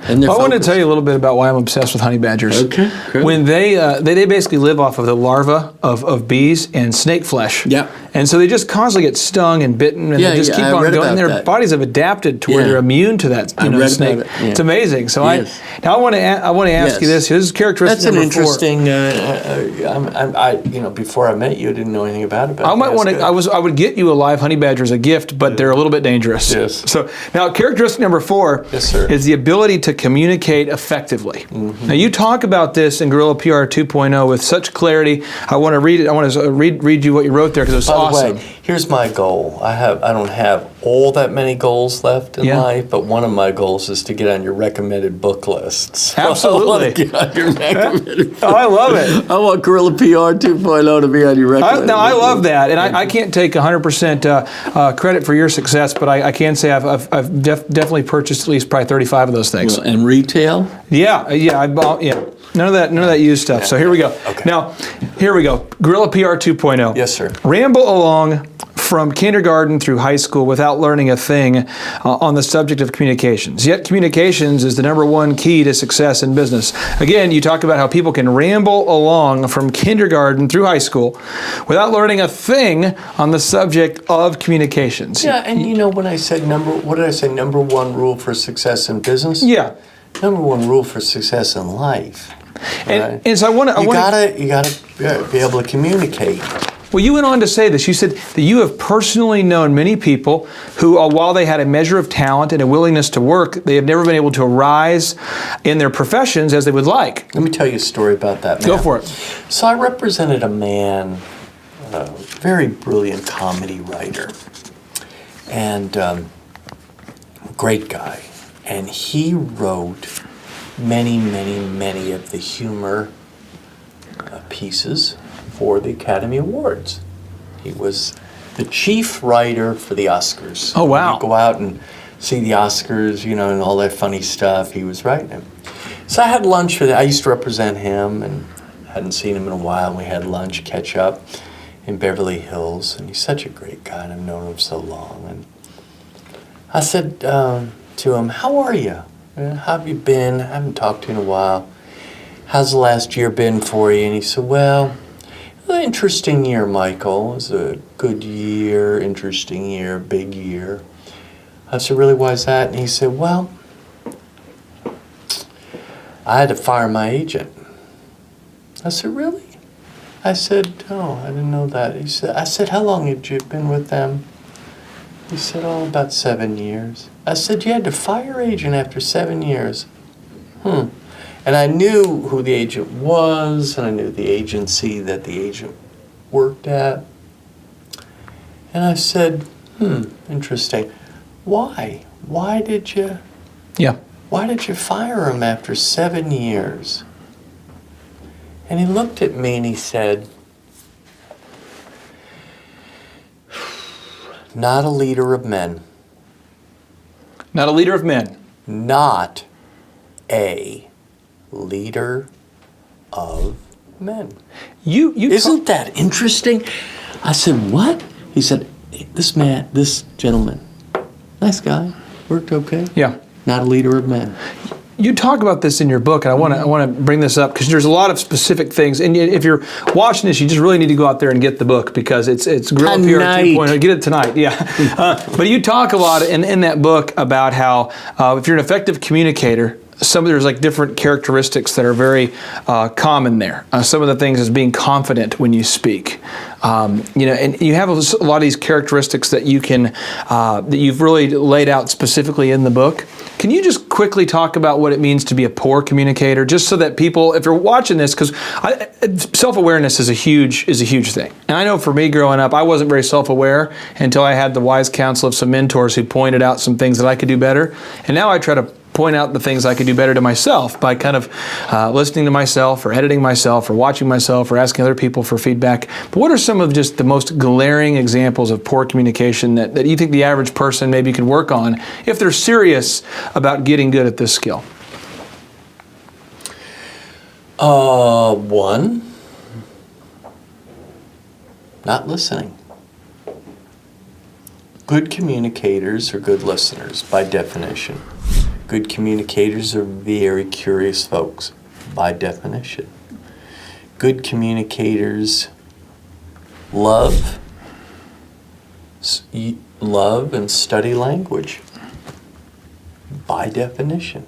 And I want to tell you a little bit about why I'm obsessed with honey badgers. Okay. Cool. When they basically live off of the larvae of bees and snake flesh. Yeah. And so they just constantly get stung and bitten, and they just keep I on read going. And their about that. bodies have adapted to where they're immune to that snake. about it, yeah. It's amazing. So Yes. I want to ask you this. This is characteristic That's an number 4. interesting. Before I met you, I didn't know anything about it. I might want to. I would get you a live honey badger as a gift, but they're a little bit dangerous. Yes. So now, characteristic number 4 Yes, sir. is the ability to communicate effectively. Mm-hmm. Now, you talk about this in Guerrilla PR 2.0 with such clarity. I want to read it. I want to read you what you wrote there because it was awesome. By the way, here's my goal. I don't have all that many goals left in life, but one of my goals is to get on your recommended book list. So Absolutely. I want to get on your recommended book. Oh, I love it. I want Guerrilla PR 2.0 to be on your recommended book. I love that, and I can't take 100% credit for your success, but I can say I've definitely purchased at least probably 35 of those things. And retail? Yeah. I bought none of that used stuff. So here we go. Okay. Now, here we go. Guerrilla PR 2.0. Yes, sir. Ramble along from kindergarten through high school without learning a thing on the subject of communications. Yet communications is the number one key to success in business. Again, you talk about how people can ramble along from kindergarten through high school without learning a thing on the subject of communications. Yeah, and when I said what did I say? Number one rule for success in business? Yeah. Number one rule for success in life. Right? And so you gotta be able to communicate. Well, you went on to say this. You said that you have personally known many people who, while they had a measure of talent and a willingness to work, they have never been able to rise in their professions as they would like. Let me tell you a story about that, man. Go for it. So I represented a man, a very brilliant comedy writer, and great guy. And he wrote many of the humor pieces for the Academy Awards. He was the chief writer for the Oscars. Oh, wow. You go out and see the Oscars, and all that funny stuff. He was writing them. So I had lunch with him. I used to represent him and hadn't seen him in a while. And we had lunch, catch up in Beverly Hills. And he's such a great guy, and I've known him so long. And I said to him, "How are you? How have you been? I haven't talked to you in a while. How's the last year been for you?" And he said, "Well, an interesting year, Michael. It was a good year, interesting year, big year." I said, "Really, why is that?" And he said, "Well, I had to fire my agent." I said, "Really?" I said, "Oh, I didn't know that." I said, "How long had you been with them?" He said, "Oh, about 7 years." I said, "You had to fire your agent after 7 years?" And I knew who the agent was, and I knew the agency that the agent worked at. And I said, interesting. Why? Why did you fire him after 7 years? And he looked at me and he said, "Not a leader of men." Not a leader of men. Not a leader of men. Isn't that interesting? I said, "What?" He said, this gentleman, nice guy, worked okay. Yeah. Not a leader of men. You talk about this in your book, and I want to bring this up because there's a lot of specific things. And if you're watching this, you just really need to go out there and get the book because it's Guerrilla PR 2.0. Get it tonight, yeah. But you talk a lot in that book about how if you're an effective communicator, there's like different characteristics that are very common there. Some of the things is being confident when you speak. And you have a lot of these characteristics that that you've really laid out specifically in the book. Can you just quickly talk about what it means to be a poor communicator, just so that people, if you're watching this, because self-awareness is a huge thing. And I know for me growing up, I wasn't very self-aware until I had the wise counsel of some mentors who pointed out some things that I could do better. And now I try to point out the things I could do better to myself by kind of listening to myself or editing myself or watching myself or asking other people for feedback. But what are some of just the most glaring examples of poor communication that you think the average person maybe could work on if they're serious about getting good at this skill? One, not listening. Good communicators are good listeners by definition. Good communicators are very curious folks, by definition. Good communicators love and study language, by definition.